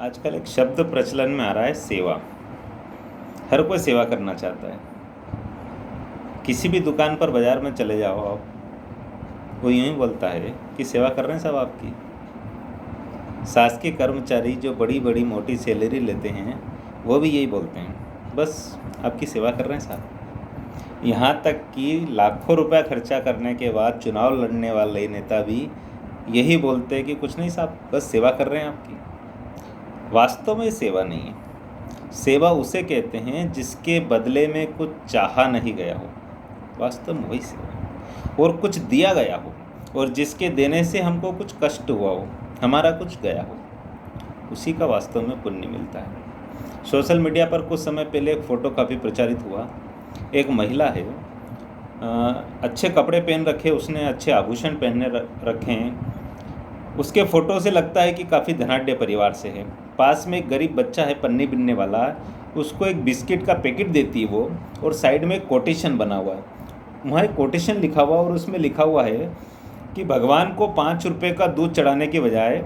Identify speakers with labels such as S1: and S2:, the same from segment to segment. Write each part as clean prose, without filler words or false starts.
S1: आजकल एक शब्द प्रचलन में आ रहा है, सेवा। हर कोई सेवा करना चाहता है। किसी भी दुकान पर बाज़ार में चले जाओ आप, वो यूँ ही बोलता है कि सेवा कर रहे हैं साहब आपकी। शासकीय कर्मचारी जो बड़ी बड़ी मोटी सैलरी लेते हैं वो भी यही बोलते हैं, बस आपकी सेवा कर रहे हैं साहब। यहाँ तक कि लाखों रुपया खर्चा करने के बाद चुनाव लड़ने वाले नेता भी यही बोलते हैं कि कुछ नहीं साहब, बस सेवा कर रहे हैं आपकी। वास्तव में सेवा नहीं है। सेवा उसे कहते हैं जिसके बदले में कुछ चाहा नहीं गया हो, वास्तव में वही सेवा है। और कुछ दिया गया हो और जिसके देने से हमको कुछ कष्ट हुआ हो, हमारा कुछ गया हो, उसी का वास्तव में पुण्य मिलता है। सोशल मीडिया पर कुछ समय पहले एक फ़ोटो काफ़ी प्रचारित हुआ। एक महिला है, अच्छे कपड़े पहन रखे, उसने अच्छे आभूषण पहने रखे हैं। उसके फ़ोटो से लगता है कि काफ़ी धनाढ्य परिवार से है। पास में एक गरीब बच्चा है, पन्नी बिनने वाला, उसको एक बिस्किट का पैकेट देती है वो, और साइड में एक कोटेशन बना हुआ है। वहाँ एक कोटेशन लिखा हुआ और उसमें लिखा हुआ है कि भगवान को 5 रुपये का दूध चढ़ाने के बजाय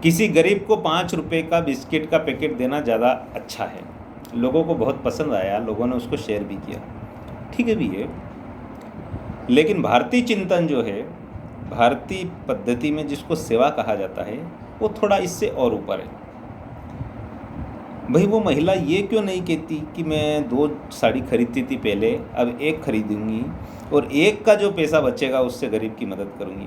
S1: किसी गरीब को 5 रुपये का बिस्किट का पैकेट देना ज़्यादा अच्छा है। लोगों को बहुत पसंद आया, लोगों ने उसको शेयर भी किया। ठीक है भी है, लेकिन भारतीय चिंतन जो है, भारतीय पद्धति में जिसको सेवा कहा जाता है, वो थोड़ा इससे और ऊपर है। भाई वो महिला ये क्यों नहीं कहती कि मैं 2 साड़ी खरीदती थी पहले, अब एक खरीदूंगी और एक का जो पैसा बचेगा उससे गरीब की मदद करूंगी।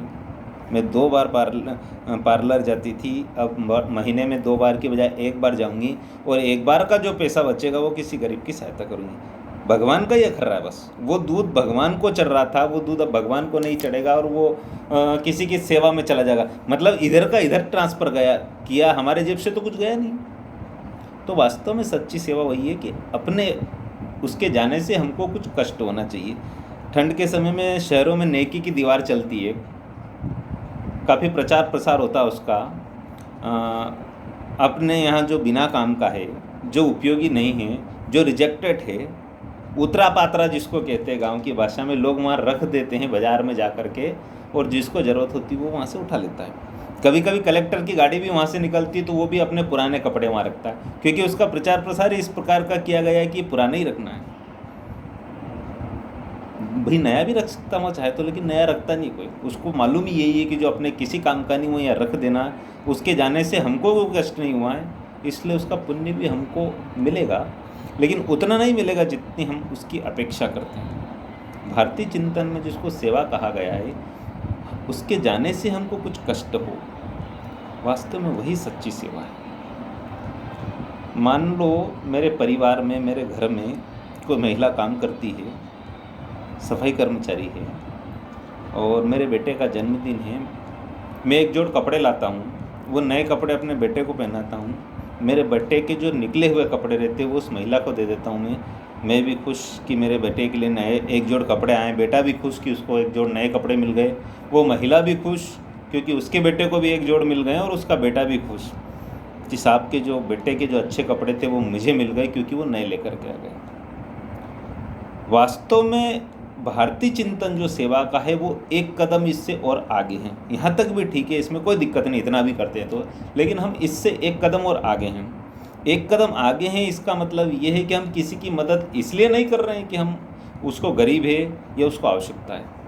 S1: मैं 2 बार पार्लर जाती थी, अब महीने में 2 बार की बजाय 1 बार जाऊंगी और 1 बार का जो पैसा बचेगा वो किसी गरीब की सहायता करूंगी। भगवान का ये कर रहा है, बस वो दूध भगवान को चढ़ रहा था, वो दूध अब भगवान को नहीं चढ़ेगा और वो किसी की सेवा में चला जाएगा। मतलब इधर का इधर ट्रांसफ़र किया, हमारे जेब से तो कुछ गया नहीं। तो वास्तव में सच्ची सेवा वही है कि अपने उसके जाने से हमको कुछ कष्ट होना चाहिए। ठंड के समय में शहरों में नेकी की दीवार चलती है, काफ़ी प्रचार प्रसार होता है उसका। अपने यहाँ जो बिना काम का है, जो उपयोगी नहीं है, जो रिजेक्टेड है, उतरा पात्रा जिसको कहते हैं गांव की भाषा में, लोग वहाँ रख देते हैं बाज़ार में जा कर के, और जिसको ज़रूरत होती है वो वहाँ से उठा लेता है। कभी कभी कलेक्टर की गाड़ी भी वहाँ से निकलती है तो वो भी अपने पुराने कपड़े वहाँ रखता है, क्योंकि उसका प्रचार प्रसार इस प्रकार का किया गया है कि पुराना ही रखना है। भाई नया भी रख सकता मैं चाहे तो, लेकिन नया रखता नहीं कोई। उसको मालूम ही यही है कि जो अपने किसी काम का नहीं वो यहाँ रख देना, उसके जाने से हमको वो कष्ट नहीं हुआ है, इसलिए उसका पुण्य भी हमको मिलेगा, लेकिन उतना नहीं मिलेगा जितनी हम उसकी अपेक्षा करते हैं। भारतीय चिंतन में जिसको सेवा कहा गया है, उसके जाने से हमको कुछ कष्ट हो, वास्तव में वही सच्ची सेवा है। मान लो मेरे परिवार में, मेरे घर में कोई महिला काम करती है, सफाई कर्मचारी है, और मेरे बेटे का जन्मदिन है। मैं एक जोड़ कपड़े लाता हूँ, वो नए कपड़े अपने बेटे को पहनाता हूँ। मेरे बेटे के जो निकले हुए कपड़े रहते हैं वो उस महिला को दे देता हूँ। मैं भी खुश कि मेरे बेटे के लिए नए एक जोड़ कपड़े आए, बेटा भी खुश कि उसको एक जोड़ नए कपड़े मिल गए, वो महिला भी खुश क्योंकि उसके बेटे को भी एक जोड़ मिल गए, और उसका बेटा भी खुश कि साहब के जो बेटे के जो अच्छे कपड़े थे वो मुझे मिल गए क्योंकि वो नए लेकर के आ गए। वास्तव में भारतीय चिंतन जो सेवा का है वो एक कदम इससे और आगे हैं। यहाँ तक भी ठीक है, इसमें कोई दिक्कत नहीं, इतना भी करते हैं तो, लेकिन हम इससे एक कदम और आगे हैं। एक कदम आगे हैं इसका मतलब ये है कि हम किसी की मदद इसलिए नहीं कर रहे हैं कि हम उसको गरीब है या उसको आवश्यकता है।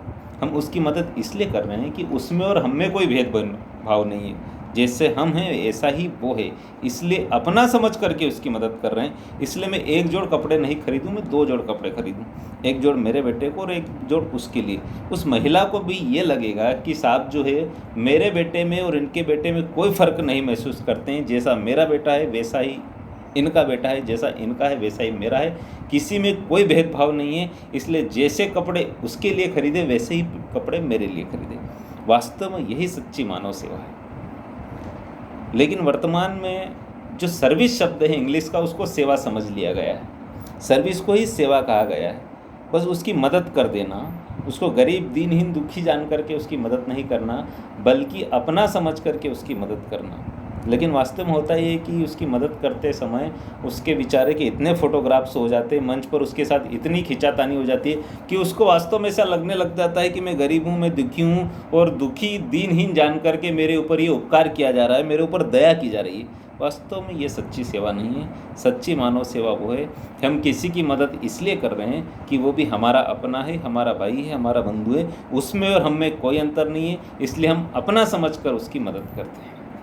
S1: हम उसकी मदद इसलिए कर रहे हैं कि उसमें और हम में कोई भेदभाव नहीं है, जैसे हम हैं ऐसा ही वो है, इसलिए अपना समझ करके उसकी मदद कर रहे हैं। इसलिए मैं एक जोड़ कपड़े नहीं खरीदूँ, मैं 2 जोड़ कपड़े खरीदूँ, एक जोड़ मेरे बेटे को और एक जोड़ उसके लिए। उस महिला को भी ये लगेगा कि साहब जो है मेरे बेटे में और इनके बेटे में कोई फ़र्क नहीं महसूस करते हैं, जैसा मेरा बेटा है वैसा ही इनका बेटा है, जैसा इनका है वैसा ही मेरा है, किसी में कोई भेदभाव नहीं है। इसलिए जैसे कपड़े उसके लिए खरीदे वैसे ही कपड़े मेरे लिए खरीदे। वास्तव में यही सच्ची मानव सेवा है। लेकिन वर्तमान में जो सर्विस शब्द है इंग्लिश का, उसको सेवा समझ लिया गया है। सर्विस को ही सेवा कहा गया है, बस उसकी मदद कर देना, उसको गरीब दीनहीन दुखी जान करके उसकी मदद नहीं करना, बल्कि अपना समझ करके उसकी मदद करना। लेकिन वास्तव में होता ये है कि उसकी मदद करते समय उसके बेचारे के इतने फोटोग्राफ्स हो जाते हैं, मंच पर उसके साथ इतनी खिंचातानी हो जाती है कि उसको वास्तव में ऐसा लगने लग जाता है कि मैं गरीब हूँ, मैं दुखी हूँ, और दुखी दीनहीन जान करके मेरे ऊपर ये उपकार किया जा रहा है, मेरे ऊपर दया की जा रही है। वास्तव में ये सच्ची सेवा नहीं है। सच्ची मानव सेवा वो है कि हम किसी की मदद इसलिए कर रहे हैं कि वो भी हमारा अपना है, हमारा भाई है, हमारा बंधु है, उसमें और हम में कोई अंतर नहीं है, इसलिए हम अपना समझकर उसकी मदद करते हैं।